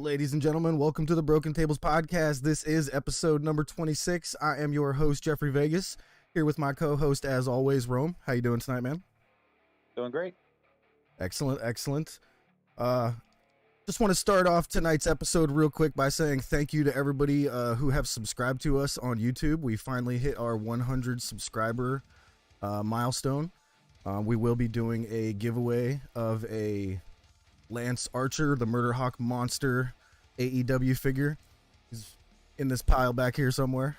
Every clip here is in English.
Ladies and gentlemen, welcome to the Broken Tables podcast. This is episode number 26. I am your host, Jeffrey Vegas, here with my co-host, as always, Roae. How you doing tonight, man? Doing great. Excellent, excellent. Just want to start off tonight's episode real quick by saying thank you to everybody who have subscribed to us on YouTube. We finally hit our 100 subscriber milestone. We will be doing a giveaway of a Lance Archer, the Murder Hawk Monster AEW figure. He's in this pile back here somewhere.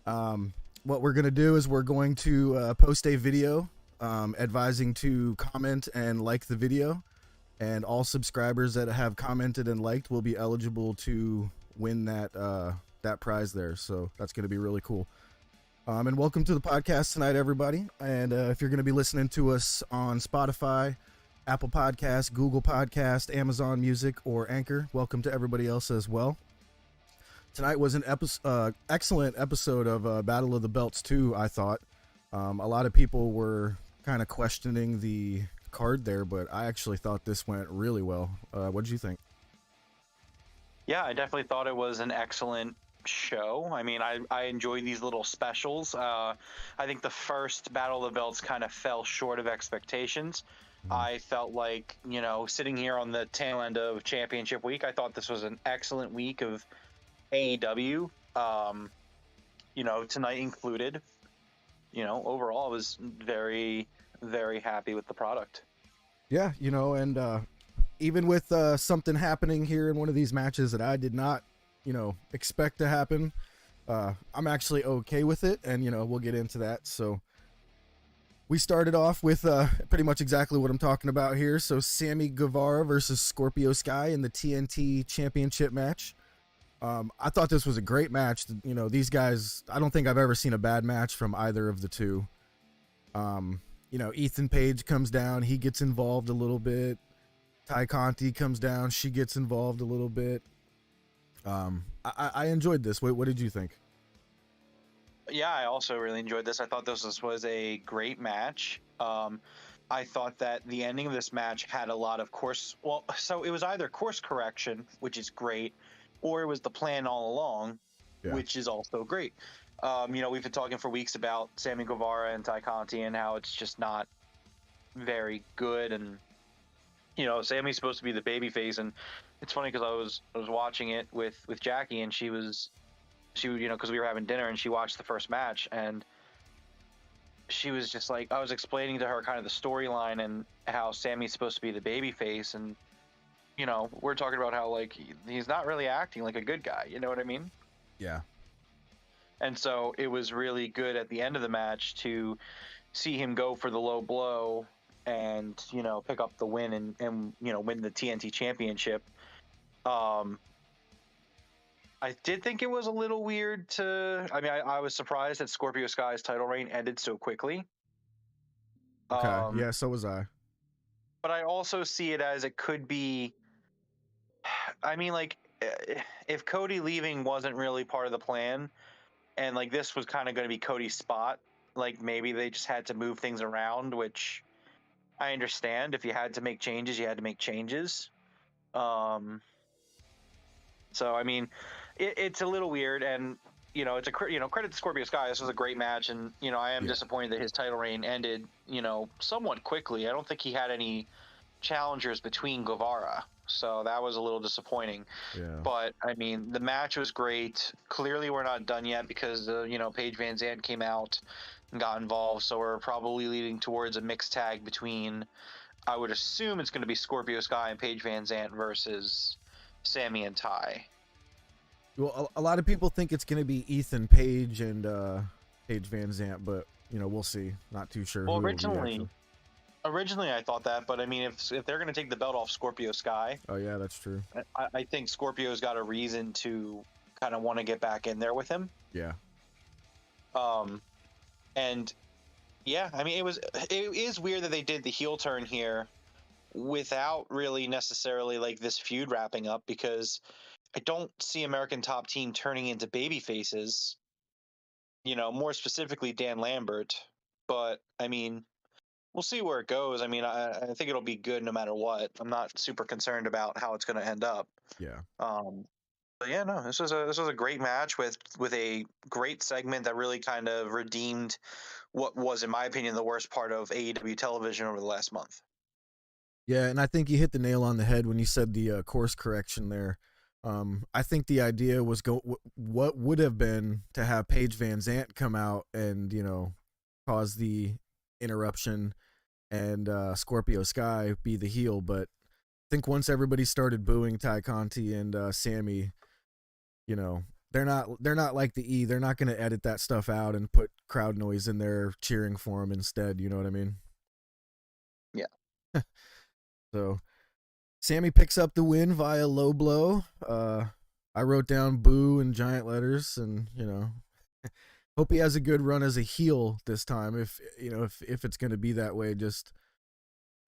What we're going to do is we're going to post a video advising to comment and like the video. And all subscribers that have commented and liked will be eligible to win that prize there. So that's going to be really cool. And welcome to the podcast tonight, everybody. And if you're going to be listening to us on Spotify, Apple Podcasts, Google Podcast, Amazon Music, or Anchor, welcome to everybody else as well. Tonight was an excellent episode of Battle of the Belts 2, I thought. A lot of people were kind of questioning the card there, but I actually thought this went really well. What did you think? Yeah, I definitely thought it was an excellent show. I mean, I enjoyed these little specials. I think the first Battle of the Belts kind of fell short of expectations. I felt like, sitting here on the tail end of Championship Week, I thought this was an excellent week of AEW, tonight included. Overall, I was very, very happy with the product. Yeah, and even with something happening here in one of these matches that I did not, expect to happen, I'm actually okay with it, and, we'll get into that. So we started off with pretty much exactly what I'm talking about here. So Sammy Guevara versus Scorpio Sky in the TNT Championship match. I thought this was a great match. These guys, I don't think I've ever seen a bad match from either of the two. Ethan Page comes down. He gets involved a little bit. Ty Conti comes down. She gets involved a little bit. I enjoyed this. What did you think? Yeah, I also really enjoyed this. I thought this was a great match. I thought that the ending of this match had a lot of so it was either course correction, which is great, or it was the plan all along, which is also great. We've been talking for weeks about Sammy Guevara and Ty Conti and how it's just not very good. And, Sammy's supposed to be the babyface. And it's funny because I was watching it with Jackie, and she because we were having dinner, and she watched the first match, and she was just like, I was explaining to her kind of the storyline and how Sammy's supposed to be the babyface. And, we're talking about how, like, he's not really acting like a good guy. You know what I mean? Yeah. And so it was really good at the end of the match to see him go for the low blow and, pick up the win and win the TNT Championship. I did think it was a little weird I was surprised that Scorpio Sky's title reign ended so quickly. Okay. Yeah, so was I. But I also see it as it could be, if Cody leaving wasn't really part of the plan, and like this was kind of going to be Cody's spot, like maybe they just had to move things around, which I understand. If you had to make changes, you had to make changes. So I mean, it's a little weird, and it's credit to Scorpio Sky. This was a great match, and I am disappointed that his title reign ended somewhat quickly. I don't think he had any challengers between Guevara, so that was a little disappointing. Yeah. But I mean, the match was great. Clearly, we're not done yet because Paige Van Zandt came out and got involved, so we're probably leading towards a mixed tag between. I would assume it's going to be Scorpio Sky and Paige Van Zandt versus Sammy and Ty. Well, a lot of people think it's going to be Ethan Page and Paige Van Zandt, but we'll see. Not too sure. Well, originally I thought that, but I mean, if they're going to take the belt off Scorpio Sky, oh yeah, that's true. I think Scorpio's got a reason to kind of want to get back in there with him. Yeah. And yeah, I mean, it is weird that they did the heel turn here without really necessarily like this feud wrapping up, because I don't see American Top Team turning into baby faces, more specifically Dan Lambert. But I mean, we'll see where it goes. I mean, I think it'll be good no matter what. I'm not super concerned about how it's going to end up. Yeah. Um, but yeah, no, this was a great match with a great segment that really kind of redeemed what was, in my opinion, the worst part of AEW television over the last month. Yeah, and I think you hit the nail on the head when you said the course correction there. I think the idea was what would have been to have Paige Van Zant come out and cause the interruption and Scorpio Sky be the heel, but I think once everybody started booing Ty Conti and Sammy, they're not like the E. They're not going to edit that stuff out and put crowd noise in there cheering for him instead. You know what I mean? Yeah. So Sammy picks up the win via low blow. I wrote down boo in giant letters, and hope he has a good run as a heel this time. If it's going to be that way, just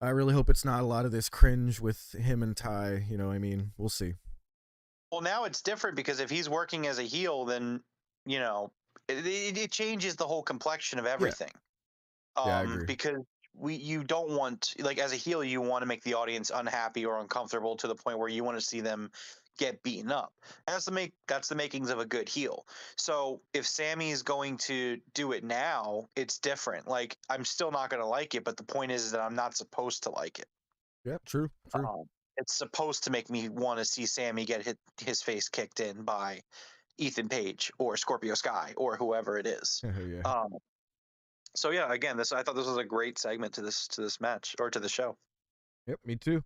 I really hope it's not a lot of this cringe with him and Ty. We'll see. Well, now it's different because if he's working as a heel, then it changes the whole complexion of Yeah, everything. I agree. Because you don't want, like, as a heel, you want to make the audience unhappy or uncomfortable to the point where you want to see them get beaten up. That's the makings of a good heel. So if Sammy's going to do it now, it's different. Like, I'm still not going to like it, but the point is that I'm not supposed to like it. Yeah, true. It's supposed to make me want to see Sammy get his face kicked in by Ethan Page or Scorpio Sky or whoever it is. Yeah. So yeah, again, I thought this was a great segment to this match or to the show. Yep, me too.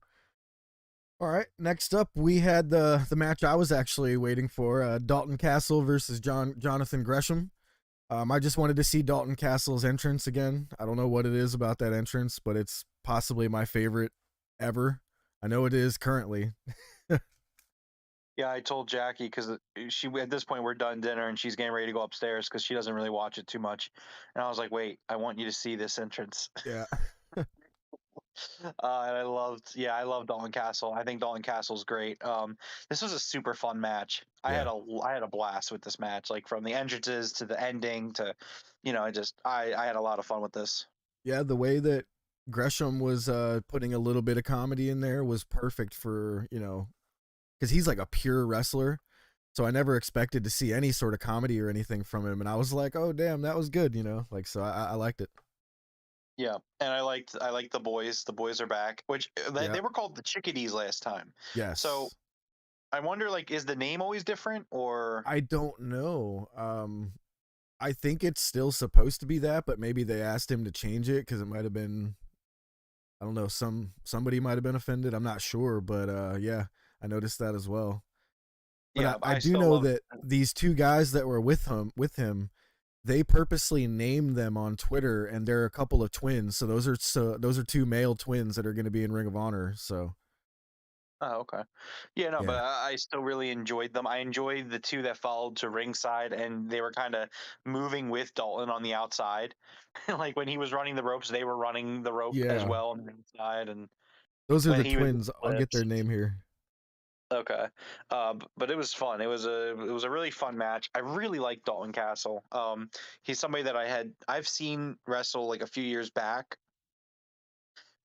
All right, next up we had the match I was actually waiting for, Dalton Castle versus Jonathan Gresham. I just wanted to see Dalton Castle's entrance again. I don't know what it is about that entrance, but it's possibly my favorite ever. I know it is currently. Yeah, I told Jackie because she at this point we're done dinner and she's getting ready to go upstairs because she doesn't really watch it too much, and I was like, "Wait, I want you to see this entrance." Yeah. And I love Dalton Castle. I think Dalton Castle's great. This was a super fun match. Yeah. I had a blast with this match, like from the entrances to the ending to, I had a lot of fun with this. Yeah, the way that Gresham was putting a little bit of comedy in there was perfect for, because he's like a pure wrestler. So I never expected to see any sort of comedy or anything from him. And I was like, oh, damn, that was good, so I liked it. Yeah, and I liked the boys. The boys are back, which Yeah. they were called the Chickadees last time. So Yes. I wonder, like, is the name always different or? I don't know. I think it's still supposed to be that, but maybe they asked him to change it because it might have been, I don't know, somebody might have been offended. I'm not sure, but yeah, I noticed that as well. But Yeah, I I do still know love. that these two guys that were with him, they purposely named them on Twitter, and they're a couple of twins. So those are two male twins that are going to be in Ring of Honor. So Oh, okay. Yeah, no, but yeah, I still really enjoyed them. I enjoyed the two that followed to ringside, and they were kind of moving with Dalton on the outside. Like when he was running the ropes, they were running the rope as yeah, well on the inside, and those are when the he was twins. I'll get their flips. name here. Okay, but it was fun. It was a really fun match. I really like Dalton Castle. He's somebody that I've seen wrestle like a few years back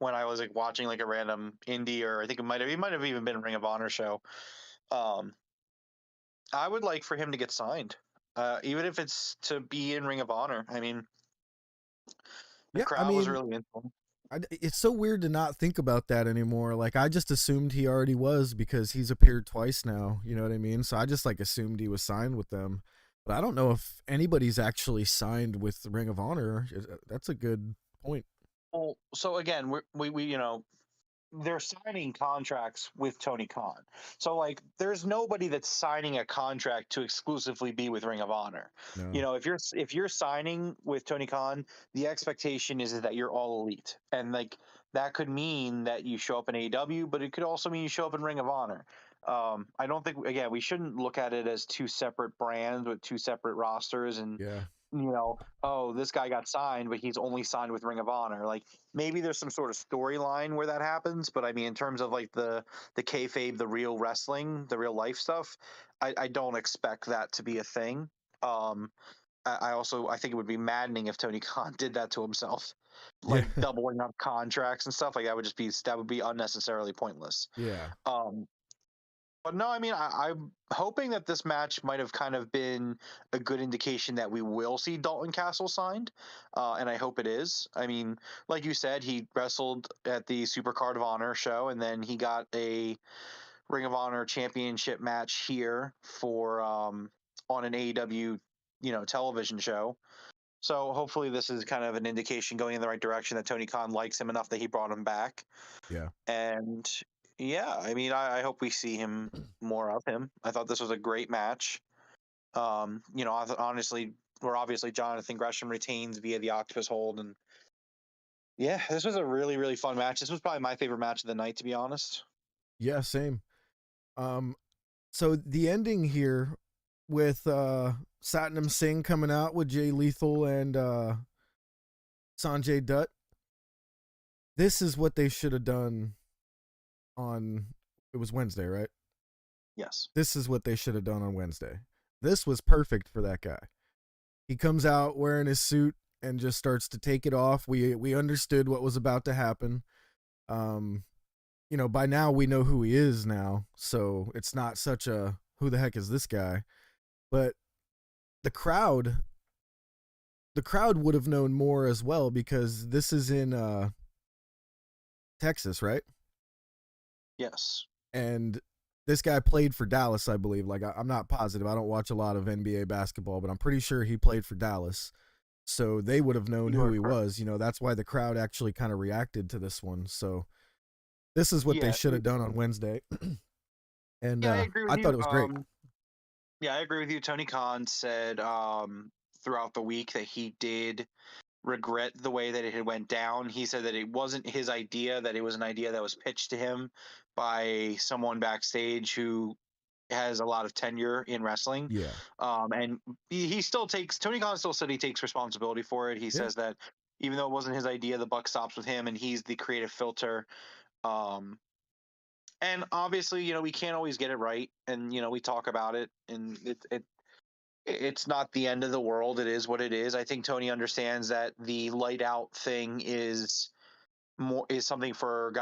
when I was like watching like a random indie, or I think it might have even been a Ring of Honor show. Um, I would like for him to get signed, even if it's to be in Ring of Honor. I mean, the Yeah, I crowd was mean, really into him. it's so weird to not think about that anymore. Like I just assumed he already was because he's appeared twice now. You know what I mean? So I just like assumed he was signed with them. But I don't know if anybody's actually signed with the Ring of Honor. That's a good point. Well, so again, we they're signing contracts with Tony Khan. So like there's nobody that's signing a contract to exclusively be with Ring of Honor. No. If you're signing with Tony Khan, the expectation is that you're all elite. And like that could mean that you show up in AEW, but it could also mean you show up in Ring of Honor. I don't think, again, we shouldn't look at it as two separate brands with two separate rosters and Yeah. oh, this guy got signed, but he's only signed with Ring of Honor. Like maybe there's some sort of storyline where that happens, but I mean, in terms of like the kayfabe, the real wrestling, the real life stuff, I don't expect that to be a thing. Um, I think it would be maddening if Tony Khan did that to himself, Yeah. like doubling up contracts and stuff. Like that would be unnecessarily pointless. Yeah. Um, but no, I mean, I'm hoping that this match might have kind of been a good indication that we will see Dalton Castle signed, and I hope it is. I mean, like you said, he wrestled at the Super Card of Honor show, and then he got a Ring of Honor Championship match here for on an AEW television show. So hopefully this is kind of an indication going in the right direction that Tony Khan likes him enough that he brought him back. Yeah. And yeah, I mean, I hope we see him more of him. I thought this was a great match. Honestly, where obviously Jonathan Gresham retains via the Octopus hold, and yeah, this was a really really fun match. This was probably my favorite match of the night, to be honest. Yeah, same. So the ending here with Satnam Singh coming out with Jay Lethal and Sanjay Dutt. This is what they should have done on, it was Wednesday, right? Yes. This is what they should have done on Wednesday. This was perfect for that guy. He comes out wearing his suit and just starts to take it off. We understood what was about to happen. By now we know who he is now, so it's not such a who the heck is this guy? But the crowd would have known more as well, because this is in Texas, right? Yes. And this guy played for Dallas, I believe. Like, I'm not positive. I don't watch a lot of NBA basketball, but I'm pretty sure he played for Dallas. So they would have known who he was. That's why the crowd actually kind of reacted to this one. So this is what they should have done on Wednesday. And yeah, I agree with I you. thought it was great. Yeah, I agree with you. Tony Khan said throughout the week that he did regret the way that it had went down. He said that it wasn't his idea, that it was an idea that was pitched to him by someone backstage who has a lot of tenure in wrestling. Yeah. And he still takes, Tony Khan still said he takes responsibility for it. He says that even though it wasn't his idea, the buck stops with him and he's the creative filter. And obviously, we can't always get it right. And, we talk about it, and it's not the end of the world. It is what it is. I think Tony understands that the light out thing is something for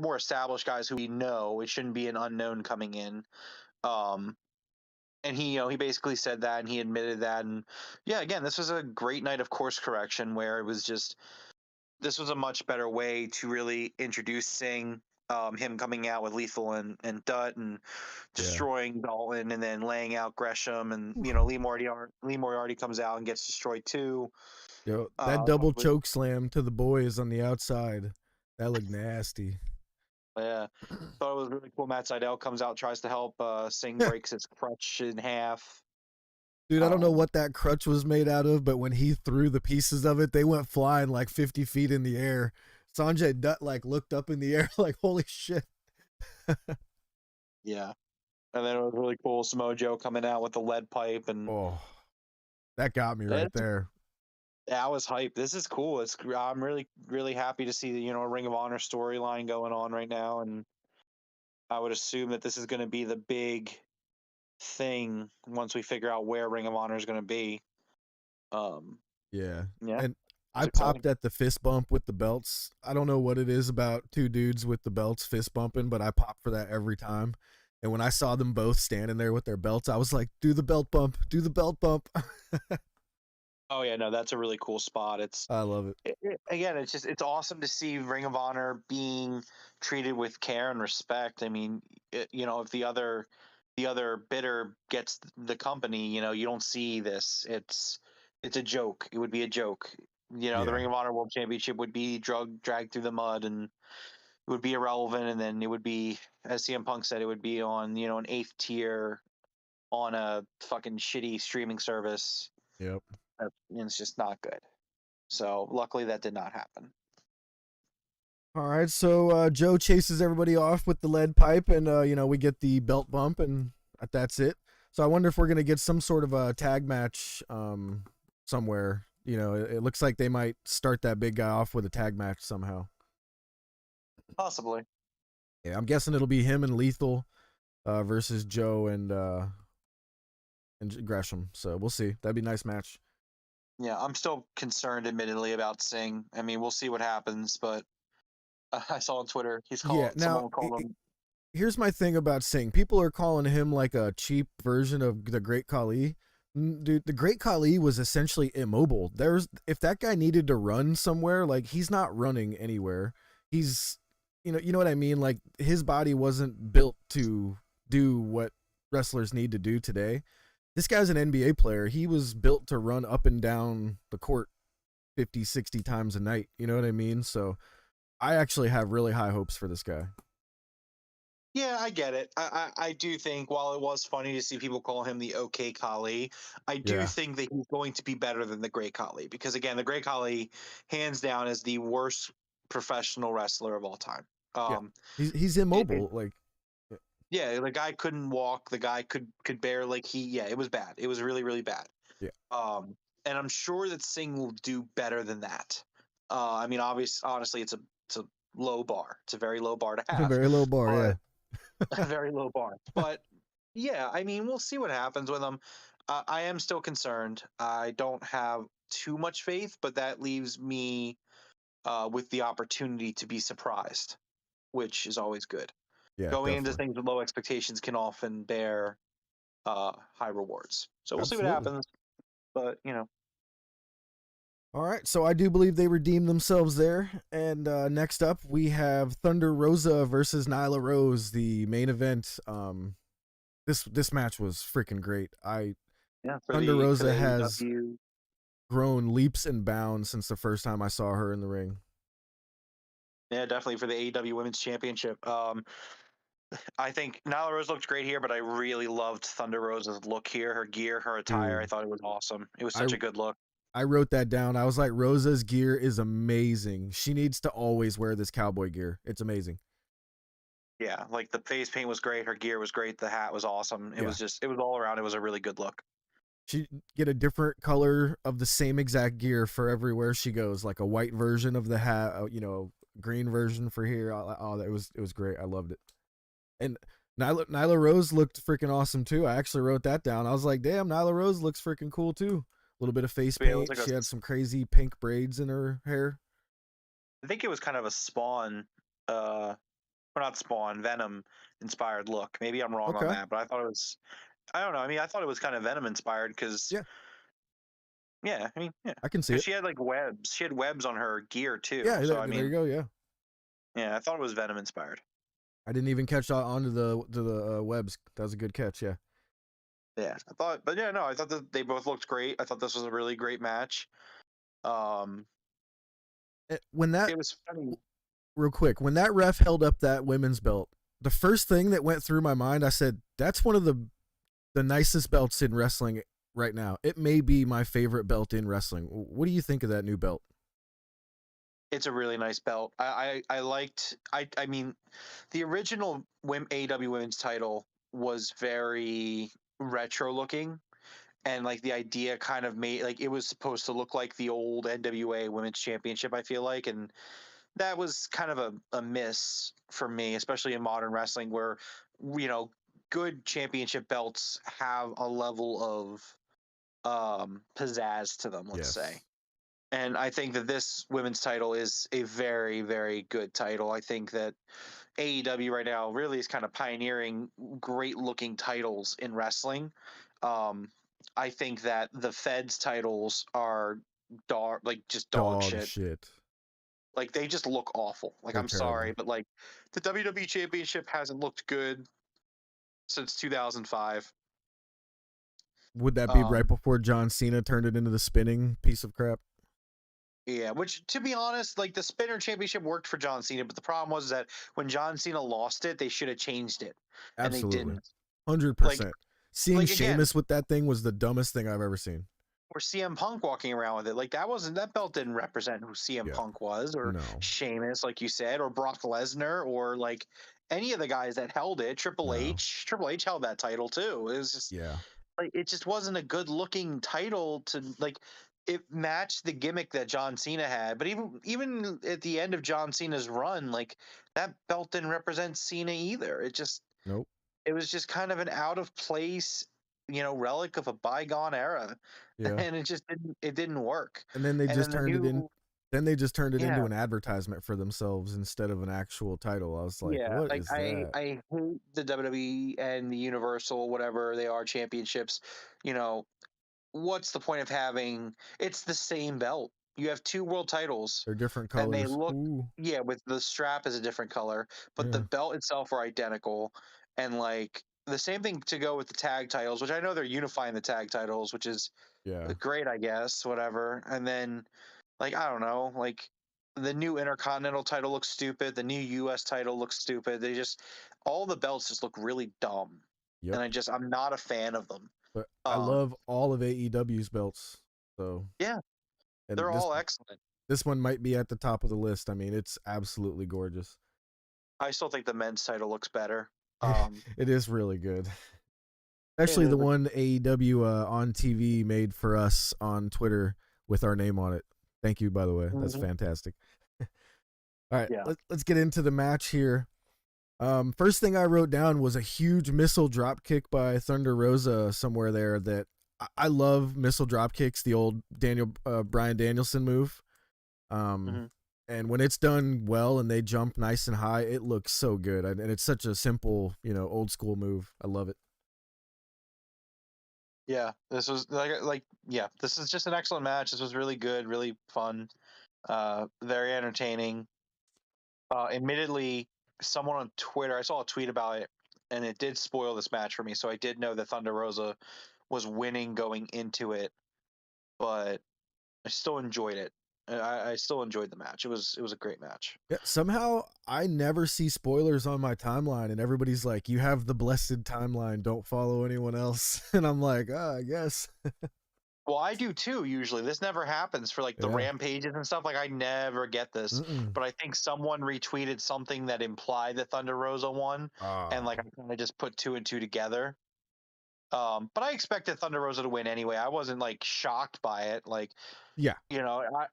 more established guys who we know. It shouldn't be an unknown coming in. And he basically said that, and he admitted that. And yeah, again, this was a great night of course correction, where it was just, this was a much better way to really introduce Singh, him coming out with Lethal and Dutt and destroying Dalton, and then laying out Gresham, and Lee Moriarty comes out and gets destroyed too. Yo, that double choke slam to the boys on the outside, that looked nasty. Yeah, thought it was really cool. Matt Sydal comes out, tries to help. Singh breaks his crutch in half. Dude, I don't know what that crutch was made out of, but when he threw the pieces of it, they went flying like 50 feet in the air. Sanjay Dutt looked up in the air like, holy shit. Yeah. And then it was really cool. Samoa Joe coming out with the lead pipe, and that got me right there. That was hype. This is cool. I'm really, really happy to see a Ring of Honor storyline going on right now, and I would assume that this is going to be the big thing once we figure out where Ring of Honor is going to be. Yeah. Yeah. And I popped at the fist bump with the belts. I don't know what it is about two dudes with the belts fist bumping, but I pop for that every time. And when I saw them both standing there with their belts, I was like, do the belt bump, do the belt bump. Oh yeah, no, that's a really cool spot. I love it. Again, it's awesome to see Ring of Honor being treated with care and respect. I mean, if the other bidder gets the company, you don't see this. It's a joke. It would be a joke. The Ring of Honor World Championship would be dragged through the mud, and it would be irrelevant. And then it would be, as CM Punk said, it would be on an 8th tier on a fucking shitty streaming service. Yep. And it's just not good. So luckily that did not happen. All right, so Joe chases everybody off with the lead pipe, and we get the belt bump, and that's it. So I wonder if we're gonna get some sort of a tag match somewhere. It looks like they might start that big guy off with a tag match somehow. Possibly. Yeah, I'm guessing it'll be him and Lethal versus Joe and Gresham. So we'll see. That'd be a nice match. Yeah, I'm still concerned, admittedly, about Singh. I mean, we'll see what happens, but I saw on Twitter Yeah. Now, someone called him. here's my thing about Singh. People are calling him like a cheap version of the Great Khali. Dude, the Great Khali was essentially immobile. If that guy needed to run somewhere, like he's not running anywhere. He's, you know what I mean. Like his body wasn't built to do what wrestlers need to do today. This guy's an NBA player. He was built to run up and down the court 50, 60 times a night. You know what I mean? So I actually have really high hopes for this guy. Yeah, I get it. I do think while it was funny to see people call him the OK Khali, I do Yeah. think that he's going to be better than the Great Khali because again, the Great Khali, hands down, is the worst professional wrestler of all time. Yeah. Um, He's it immobile. Like, Yeah, the guy couldn't walk. The guy could barely like yeah, it was bad. It was really really bad. yeah. Um, and I'm sure that Singh will do better than that. I mean, honestly, it's a low bar. It's a very low bar to A have, very low bar. Yeah. but a very low bar. But yeah, I mean, we'll see what happens with him. I am still concerned. I don't have too much faith, but that leaves me with the opportunity to be surprised, which is always good. Yeah. Going into Definitely. things with low expectations can often bear high rewards. So we'll see what Absolutely. happens. But you know, All right. So I do believe they redeemed themselves there. And next up, we have Thunder Rosa versus Nyla Rose, the main event. This match was freaking great. yeah, Thunder for Rosa the has AEW, grown leaps and bounds since the first time I saw her in the ring. yeah, definitely for the AEW Women's Championship. I think Nyla Rose looked great here, but I really loved Thunder Rose's look here. Her gear, her attire, I Dude, thought it was awesome. It was I such a good look. I wrote that down. I was like, Rosa's gear is amazing. She needs to always wear this cowboy gear. It's amazing. Yeah, like the face paint was great, her gear was great, the hat was awesome. Yeah. It was all around. It was a really good look. She get a different color of the same exact gear for everywhere she goes, like a white version of the hat, green version for here. Oh, it was great. I loved it. And Nyla Rose looked freaking awesome too. I actually wrote that down. I was like, damn, Nyla Rose looks freaking cool too. A little bit of face Yeah, it was paint. like a, She had some crazy pink braids in her hair. I think it was kind of a Spawn, or not Spawn, Venom inspired look. Maybe I'm wrong on Okay. that, but I thought it was. I don't know. I mean, I thought it was kind of Venom inspired because Yeah, yeah, I mean, yeah, I can see because it. she had like webs. She had webs on her gear too. Yeah, So I there you mean, go. Yeah. yeah, I thought it was Venom inspired. I didn't even catch on to the webs. That was a good catch. Yeah. Yeah, I thought, but yeah, no, I thought that they both looked great. I thought this was a really great match. Um, When that it was funny. real quick, when that ref held up that women's belt, the first thing that went through my mind, I said, "That's one of the nicest belts in wrestling right now. It may be my favorite belt in wrestling." What do you think of that new belt? It's a really nice belt. I liked. I mean, the original AEW Women's title was very retro looking, and like the idea kind of made like it was supposed to look like the old NWA Women's Championship. I feel like, and that was kind of a miss for me, especially in modern wrestling, where you know good championship belts have a level of pizzazz to them. Let's say. Yes. And I think that this women's title is a very, very good title. I think that AEW right now really is kind of pioneering great looking titles in wrestling. Um, I think that the Fed's titles are just dog Dog shit. shit. Like they just look awful. Like They're I'm sorry, terrible. but like the WWE Championship hasn't looked good since 2005. Would that be right Um, before John Cena turned it into the spinning piece of crap? Yeah, which to be honest, like the Spinner Championship worked for John Cena, but the problem was that when John Cena lost it, they should have changed it, and they Absolutely. didn't. Like, 100%. Seeing like again, Sheamus with that thing was the dumbest thing I've ever seen. or CM Punk walking around with it, like that belt didn't represent who CM Yeah. Punk was, or No. Sheamus, like you said, or Brock Lesnar, or like any of the guys that held it. Triple No. H, Triple H held that title too. It was just Yeah. like it just wasn't a good looking title to like it matched the gimmick that John Cena had. But even at the end of John Cena's run, like that belt didn't represent Cena either. Nope. It was just kind of an out of place. relic of a bygone era, Yeah. and it didn't work. And then they And just then the turned it in. new Then they just turned it yeah into an advertisement for themselves instead of an actual title. I was like, yeah what like is I that? I hate the WWE and the Universal whatever they are championships. You know what's the point of having? It's the same belt. You have two world titles, They're different and they colors. look Ooh. yeah with the strap is a different color, but the Yeah. belt itself are identical, and like the same thing to go with the tag titles, which I know they're unifying the tag titles, which is Yeah. great, I guess, whatever. And then, like, I don't know, like the new Intercontinental title looks stupid. The new U.S. title looks stupid. All the belts just look really dumb, Yep. and I'm not a fan of them. But I Um, love all of AEW's belts. So, yeah, and they're all excellent. this one might be at the top of the list. I mean, it's absolutely gorgeous. I still think the men's title looks better. Um, It is really good. it Especially is. the one AEW on TV made for us on Twitter with our name on it. Thank you, by the way. That's Mhm. fantastic. All right, Yeah. let's get into the match here. First thing I wrote down was a huge missile drop kick by Thunder Rosa somewhere there. That I love missile drop kicks, the old Bryan Danielson move. hmm And when it's done well and they jump nice and high, it looks so good. And it's such a simple, old school move. I love it. Yeah. This was yeah. This is just an excellent match. This was really good, really fun, very entertaining. Admittedly, someone on Twitter, I saw a tweet about it, and it did spoil this match for me. So I did know that Thunder Rosa was winning going into it, but I still enjoyed it. I still enjoyed the match. It was a great match. Yeah, somehow I never see spoilers on my timeline, and everybody's like, "You have the blessed timeline. Don't follow anyone else." And I'm like, I guess." Well, I do too. Usually, this never happens for like the Yeah. rampages and stuff. Like I never get this, Mm-mm. but I think someone retweeted something that implied that Thunder Rosa won, and Ah. like I kind of just put two and two together. But I expected Thunder Rosa to win anyway. I wasn't like shocked by it. Like, Yeah.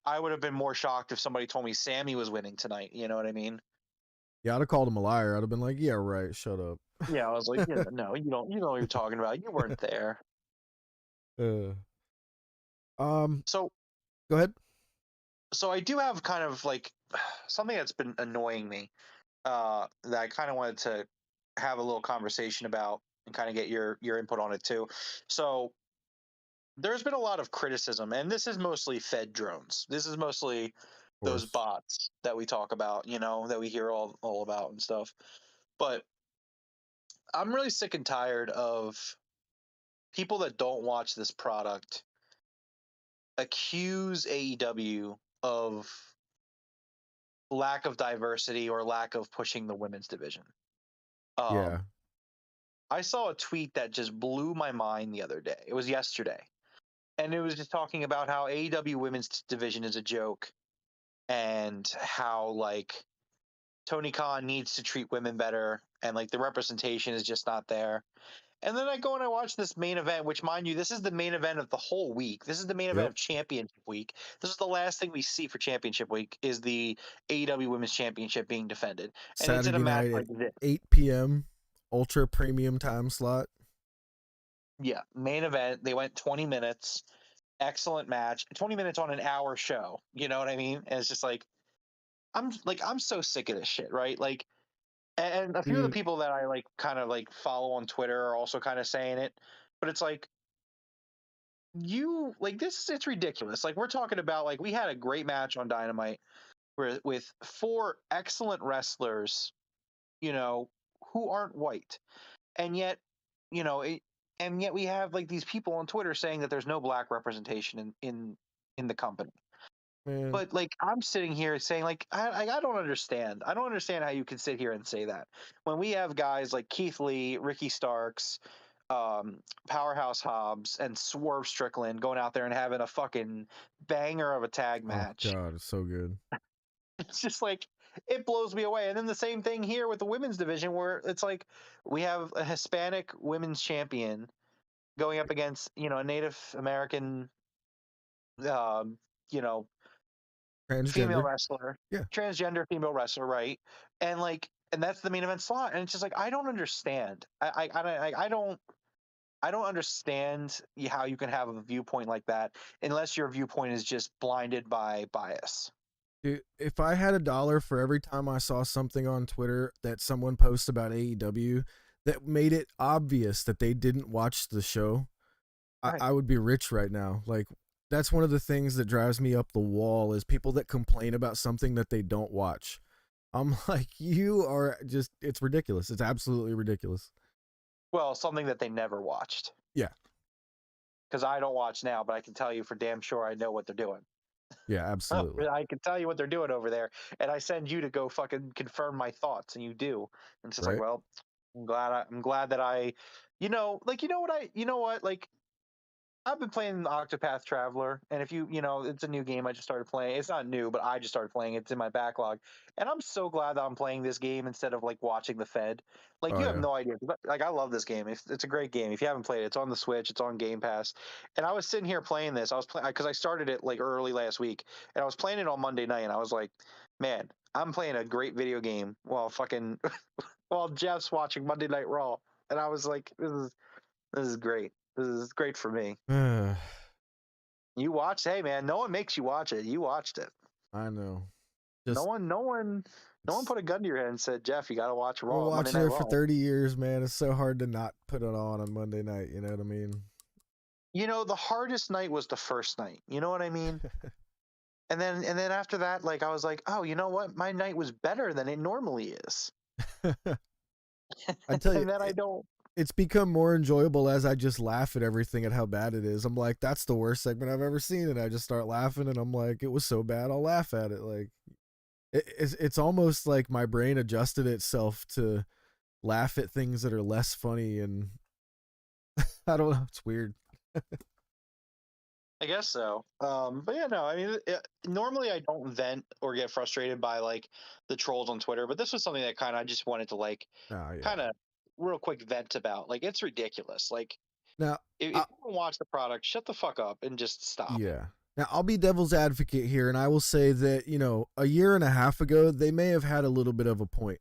I would have been more shocked if somebody told me Sammy was winning tonight. You know what I mean? Yeah, I'd have called him a liar. I'd have been like, "Yeah, right. Shut up." Yeah, I was like, yeah, no, you know what you're talking about. You weren't there. uh, um, So, go ahead. so I do have kind of like something that's been annoying me. That I kind of wanted to have a little conversation about and kind of get your input on it too. So there's been a lot of criticism, and this is mostly Fed drones. This is mostly Of those course. bots that we talk about, that we hear all about and stuff. But I'm really sick and tired of people that don't watch this product accuse AEW of lack of diversity or lack of pushing the women's division. Yeah. Um, I saw a tweet that just blew my mind the other day. It was yesterday. And it was just talking about how AEW women's division is a joke and how like Tony Khan needs to treat women better and like the representation is just not there. And then I go and I watch this main event, which mind you, this is the main event of the whole week. This is the main event Yep. of Championship Week. This is the last thing we see for Championship Week is the AEW Women's Championship being defended. And it's in a Saturday match night at like this. 8 p.m. Ultra premium time slot. Yeah, main event. They went 20 minutes. Excellent match. 20 minutes on an hour show. You know what I mean? And it's just I'm so sick of this shit, right? Like and a few of the Dude, people that I like kind of like follow on Twitter are also kind of saying it, but it's like it's ridiculous. Like we're talking about like we had a great match on Dynamite where with four excellent wrestlers, you know, who aren't white. And yet, you know, it, and yet we have like these people on Twitter saying that there's no black representation in the company. man. But like I'm sitting here saying like I don't understand. I don't understand how you can sit here and say that when we have guys like Keith Lee, Ricky Starks, Powerhouse Hobbs, and Swerve Strickland going out there and having a fucking banger of a tag Oh match. God, it's so good. It's just like it blows me away. And then the same thing here with the women's division where it's like we have a Hispanic women's champion going up against a Native American um, you know female Transgender. wrestler, Yeah. transgender female wrestler, right? And like, and that's the main event slot. And it's just like I don't understand. I don't. I don't understand how you can have a viewpoint like that unless your viewpoint is just blinded by bias. Dude, if I had $1 for every time I saw something on Twitter that someone posts about AEW that made it obvious that they didn't watch the show, Right. I would be rich right now. Like, that's one of the things that drives me up the wall is people that complain about something that they don't watch. I'm like, you are just, it's ridiculous. It's absolutely ridiculous. Well, something that they never watched. Yeah. Because I don't watch now, but I can tell you for damn sure I know what they're doing. Yeah, absolutely. I can tell you what they're doing over there, and I send you to go fucking confirm my thoughts, and you do. And it's just like, Right? well, I'm glad that I, you know what, like I've been playing Octopath Traveler, and if it's a new game I just started playing. It's not new, but I just started playing. It's in my backlog, and I'm so glad that I'm playing this game instead of like watching the Fed. Like Oh, you have yeah. no idea. Like I love this game. It's a great game. If you haven't played it, it's on the Switch. It's on Game Pass, and I was sitting here playing this. I was playing because I started it like early last week, and I was playing it on Monday night, and I was like, man, I'm playing a great video game while fucking while Jeff's watching Monday Night Raw, and I was like, this is great. This is great for me. You watched, hey man, no one makes you watch it. You watched it. I know. No Just, one, no one, no one put a gun to your head and said, Jeff, you got to watch I've been Raw, Monday watching Night it for Raw. 30 years, man. It's so hard to not put it on Monday night. You know what I mean? The hardest night was the first night. You know what I mean? And then after that, like I was like, oh, you know what? My night was better than it normally is. I tell you, And then I don't. it's become more enjoyable as I just laugh at everything at how bad it is. I'm like, that's the worst segment I've ever seen, and I just start laughing, and I'm like, it was so bad, I'll laugh at it. Like, it's almost like my brain adjusted itself to laugh at things that are less funny, and I don't know, it's weird. I guess so. But yeah, no, I mean, normally I don't vent or get frustrated by like the trolls on Twitter, but this was something that kind of I just wanted to like Oh yeah. kind of real quick vent about. Like, it's ridiculous. Like, Now, if I, you don't watch the product, shut the fuck up and just stop. yeah. Now I'll be devil's advocate here, and I will say that a year and a half ago they may have had a little bit of a point,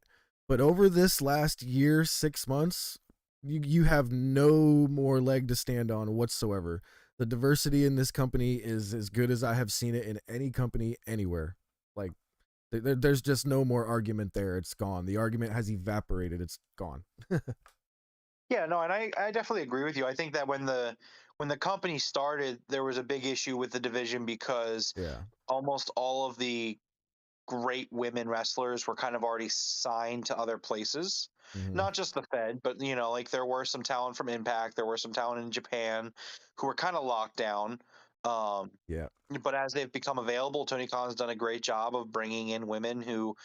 but over this last year, 6 months, you have no more leg to stand on whatsoever. The diversity in this company is as good as I have seen it in any company anywhere. Like, there's just no more argument there. It's gone. The argument has evaporated. It's gone. Yeah, no, and I definitely agree with you. I think that when the company started, there was a big issue with the division because Yeah. almost all of the great women wrestlers were kind of already signed to other places. Hmm. Not just the Fed, but like there were some talent from Impact, there were some talent in Japan who were kind of locked down. Um, Yeah. but as they've become available, Tony Khan's done a great job of bringing in women who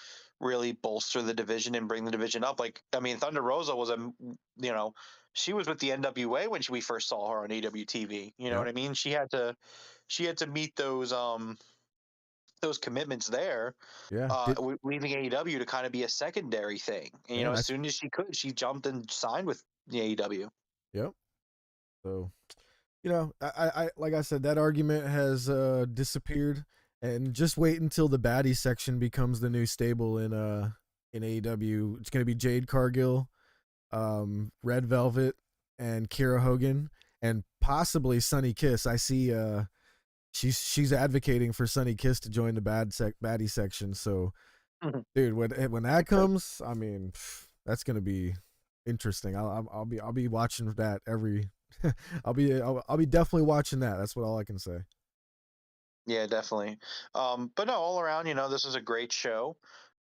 really bolster the division and bring the division up. Like, I mean, Thunder Rosa was you know, she was with the NWA when we first saw her on AWTV. You know Yep. what I mean? She had to meet those commitments there, Yeah. Did leaving AEW to kind of be a secondary thing. And yeah. as That's soon as she could, she jumped and signed with the AEW. yep. So I like I said, that argument has disappeared, and just wait until the baddie section becomes the new stable in AEW. It's gonna be Jade Cargill, Red Velvet, and Kira Hogan, and possibly Sunny Kiss. I see she's advocating for Sunny Kiss to join the baddie section. So dude, when that comes, I mean, that's gonna be interesting. I'll be watching that every. I'll be definitely watching that. That's what all I can say. Yeah, definitely. But no, all around, this was a great show.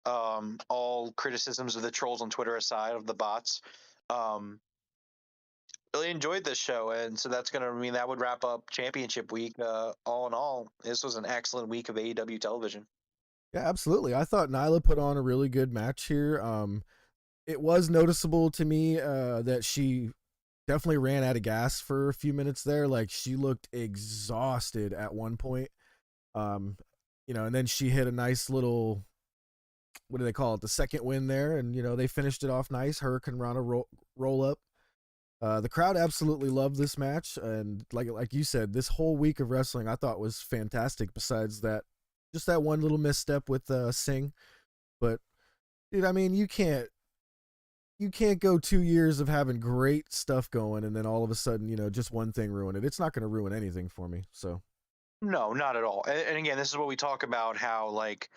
All criticisms of the trolls on Twitter aside, of the bots. Um, really enjoyed this show, and so that's gonna mean that would wrap up Championship Week. All in all, this was an excellent week of AEW television. Yeah, absolutely. I thought Nyla put on a really good match here. It was noticeable to me that she definitely ran out of gas for a few minutes there. Like, she looked exhausted at one point. Um, and then she hit a nice little, what do they call it, the second win there, and they finished it off nice. Hurricane Rana roll up. The crowd absolutely loved this match, and like you said, this whole week of wrestling I thought was fantastic. Besides that, just that one little misstep with Singh, but dude, I mean, you can't. you can't go 2 years of having great stuff going and then all of a sudden, just one thing ruin it. It's not going to ruin anything for me. So No, not at all. And again, this is what we talk about, how like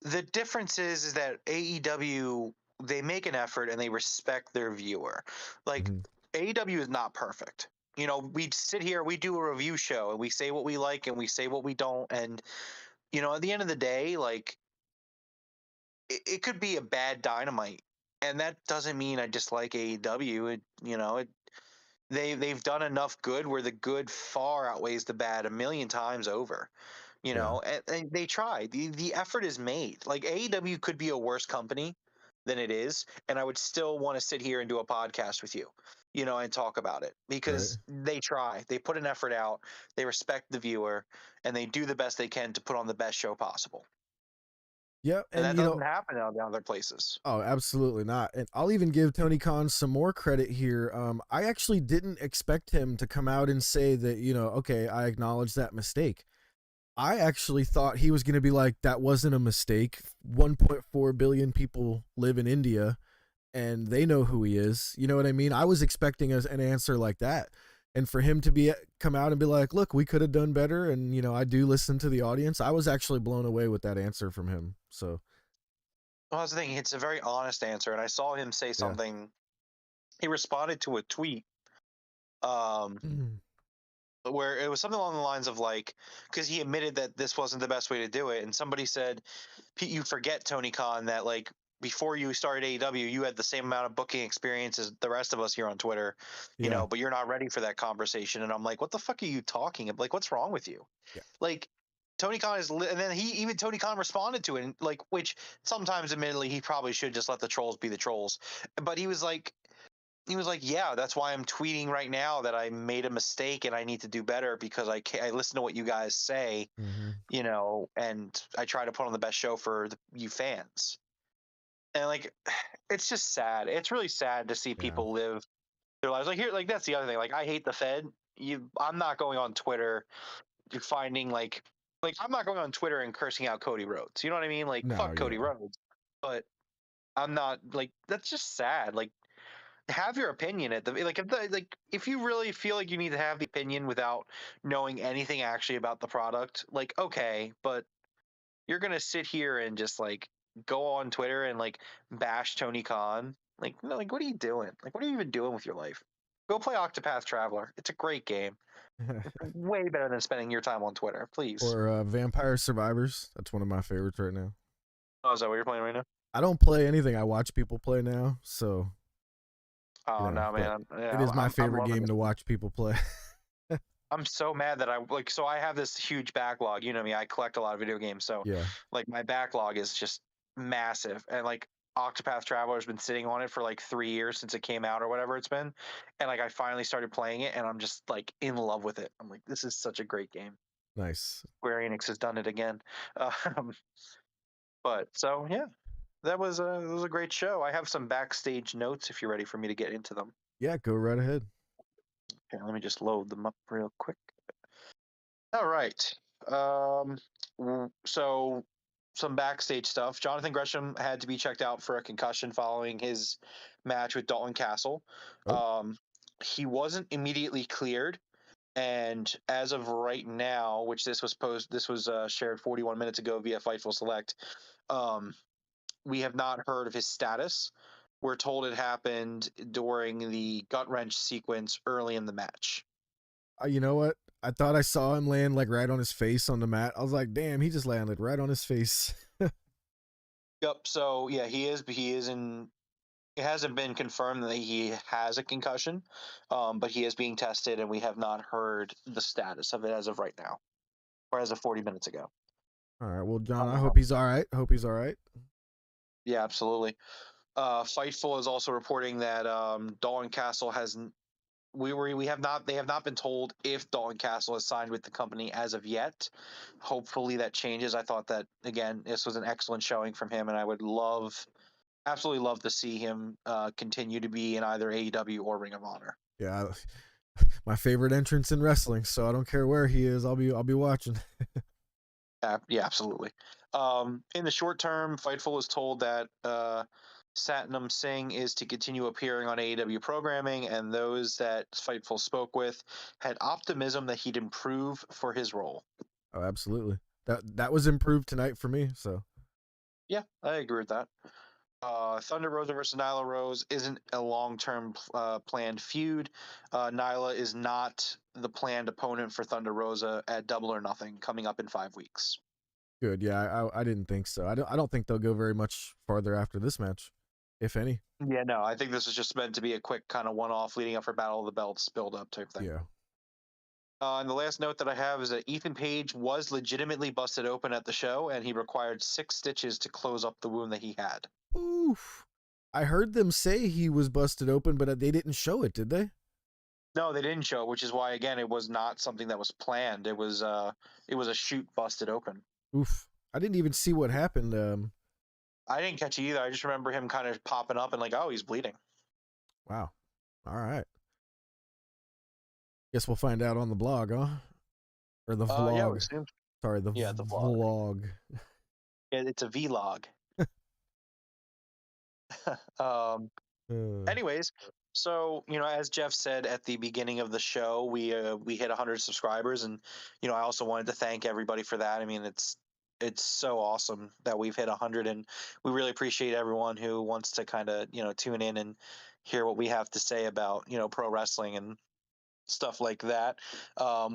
the difference is that AEW, they make an effort and they respect their viewer. Like mhm. AEW is not perfect. We sit here, we do a review show, and we say what we like and we say what we don't. And at the end of the day, like it could be a bad Dynamite, and that doesn't mean I dislike AEW. They've done enough good where the good far outweighs the bad a million times over. Yeah, And they try. The effort is made. Like AEW could be a worse company than it is, and I would still want to sit here and do a podcast with you, and talk about it right. because they try. They put an effort out. They respect the viewer, and they do the best they can to put on the best show possible. Yeah, And and that doesn't happen out in other places. oh, absolutely not. And I'll even give Tony Khan some more credit here. I actually didn't expect him to come out and say that, okay, I acknowledge that mistake. I actually thought he was going to be like, that wasn't a mistake. 1.4 billion people live in India and they know who he is. You know what I mean? I was expecting an answer like that. And for him to come out and be like, look, we could have done better. And, I do listen to the audience. I was actually blown away with that answer from him. So, Well, that's the thing. It's a very honest answer, and I saw him say yeah. something. He responded to a tweet, um, where it was something along the lines of like, because he admitted that this wasn't the best way to do it, and somebody said, "Pete, you forget, Tony Khan, that like before you started AEW, you had the same amount of booking experience as the rest of us here on Twitter, Yeah. but you're not ready for that conversation." And I'm like, "What the fuck are you talking about? Like, what's wrong with you?" Yeah. Like. Tony Khan and then Tony Khan responded to it, and like, which sometimes, admittedly, he probably should just let the trolls be the trolls. But he was like, yeah, that's why I'm tweeting right now that I made a mistake and I need to do better because I listen to what you guys say, Mm-hmm. and I try to put on the best show for you fans. And like, it's just sad. It's really sad to see Yeah. people live their lives like here. Like that's the other thing. Like I hate the Fed. I'm not going on Twitter. You're finding like I'm not going on Twitter and cursing out Cody Rhodes. You know what I mean? Like No, fuck Cody yeah. Rhodes. But I'm not like that's just sad. Like have your opinion at the if you really feel like you need to have the opinion without knowing anything actually about the product, like okay, but you're gonna sit here and just like go on Twitter and like bash Tony Khan. Like no, like what are you doing? Like what are you even doing with your life? Go play Octopath Traveler. It's a great game. Way better than spending your time on Twitter, please. Or Vampire Survivors. That's one of my favorites right now. Oh, is that what you're playing right now? I don't play anything. I watch people play now. So, Oh no, but man. it Yeah, is my I'm favorite loving game it. to watch people play. I'm so mad that so I have this huge backlog. You know me, I collect a lot of video games. So Yeah. like my backlog is just massive. And like Octopath Traveler's been sitting on it for like 3 years since it came out or whatever it's been. And like I finally started playing it and I'm just like in love with it. I'm like, this is such a great game. Nice. Square Enix has done it again. Um, but so yeah, that was a great show. I have some backstage notes if you're ready for me to get into them. Yeah, go right ahead. Okay, let me just load them up real quick. All right. Um, so some backstage stuff. Jonathan Gresham had to be checked out for a concussion following his match with Dalton Castle. Oh, He wasn't immediately cleared, and as of right now, which this was shared 41 minutes ago via Fightful Select, um, we have not heard of his status. We're told it happened during the gut wrench sequence early in the match. you know what? I thought I saw him land like right on his face on the mat. I was like, damn, he just landed right on his face. Yep. So yeah, he is. He is in. It hasn't been confirmed that he has a concussion, but he is being tested, and we have not heard the status of it as of right now, or as of 40 minutes ago. All right. Well, John, I hope Um, he's all right. Hope he's all right. yeah, absolutely. Fightful is also reporting that Dalton Castle has. We have not. They have not been told if Dalton Castle has signed with the company as of yet. Hopefully that changes. I thought that again, this was an excellent showing from him, and I would absolutely love to see him continue to be in either AEW or Ring of Honor. Yeah, my favorite entrance in wrestling. So I don't care where he is. I'll be watching. Yeah, absolutely. In the short term, Fightful is told that Satnam Singh is to continue appearing on AEW programming, and those that Fightful spoke with had optimism that he'd improve for his role. Oh, absolutely. That was improved tonight for me. So Yeah, I agree with that. Thunder Rosa versus Nyla Rose isn't a long-term planned feud. Nyla is not the planned opponent for Thunder Rosa at Double or Nothing coming up in 5 weeks. good. Yeah, I didn't think so. I don't think they'll go very much farther after this match, if any. Yeah, no, I think this is just meant to be a quick kind of one-off leading up for Battle of the Belts build-up type thing. Yeah. And the last note that I have is that Ethan Page was legitimately busted open at the show, and he required 6 stitches to close up the wound that he had. Oof. I heard them say he was busted open, but they didn't show it, did they? No, they didn't show, which is why again it was not something that was planned. It was a shoot busted open. Oof. I didn't even see what happened. I didn't catch it either. I just remember him kind of popping up and like, oh, he's bleeding. Wow. All right. Guess we'll find out on the blog, huh? Or the vlog. Yeah, we assume. Sorry, the vlog. Yeah, it's a vlog. Anyways, so as Jeff said at the beginning of the show, we hit 100 subscribers, and I also wanted to thank everybody for that. I mean, it's so awesome that we've hit 100, and we really appreciate everyone who wants to kind of tune in and hear what we have to say about pro wrestling and stuff like that.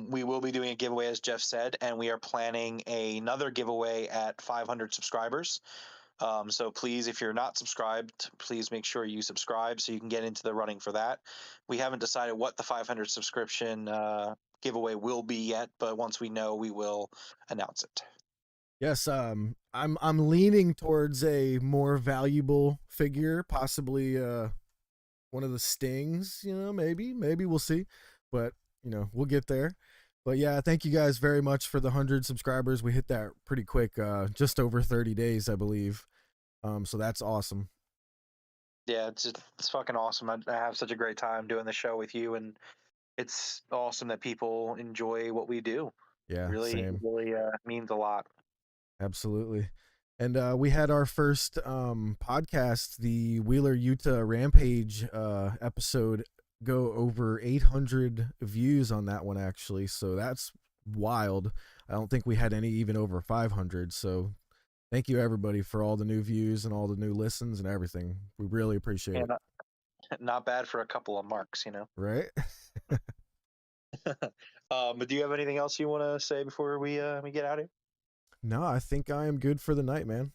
We will be doing a giveaway, as Jeff said, and we are planning another giveaway at 500 subscribers. So please, if you're not subscribed, please make sure you subscribe so you can get into the running for that. We haven't decided what the 500 subscription giveaway will be yet, but once we know, we will announce it. Yes, I'm leaning towards a more valuable figure, possibly one of the Stings, maybe we'll see. But, we'll get there. But yeah, thank you guys very much for the 100 subscribers. We hit that pretty quick, just over 30 days, I believe. So that's awesome. Yeah, it's fucking awesome. I have such a great time doing the show with you, and it's awesome that people enjoy what we do. Yeah, Really, same. really means a lot. Absolutely. And we had our first podcast, the Wheeler Utah Rampage episode, go over 800 views on that one, actually. So that's wild. I don't think we had any even over 500. So thank you, everybody, for all the new views and all the new listens and everything. We really appreciate it. Not bad for a couple of marks, Right? But do you have anything else you want to say before we get out of here? No, I think I am good for the night, man.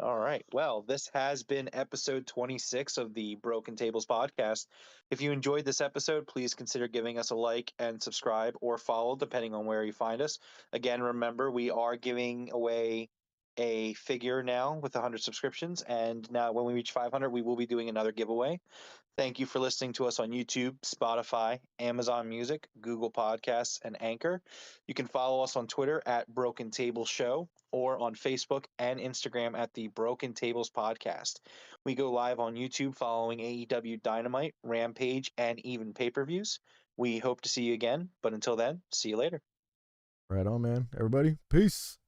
All right. Well, this has been episode 26 of the Broken Tables podcast. If you enjoyed this episode, please consider giving us a like and subscribe or follow, depending on where you find us. Again, remember, we are giving away a figure now with 100 subscriptions. And now when we reach 500, we will be doing another giveaway. Thank you for listening to us on YouTube, Spotify, Amazon Music, Google Podcasts, and Anchor. You can follow us on Twitter at Broken Table Show or on Facebook and Instagram at the Broken Tables Podcast. We go live on YouTube following AEW Dynamite, Rampage, and even pay-per-views. We hope to see you again, but until then, see you later. Right on, man. Everybody, peace.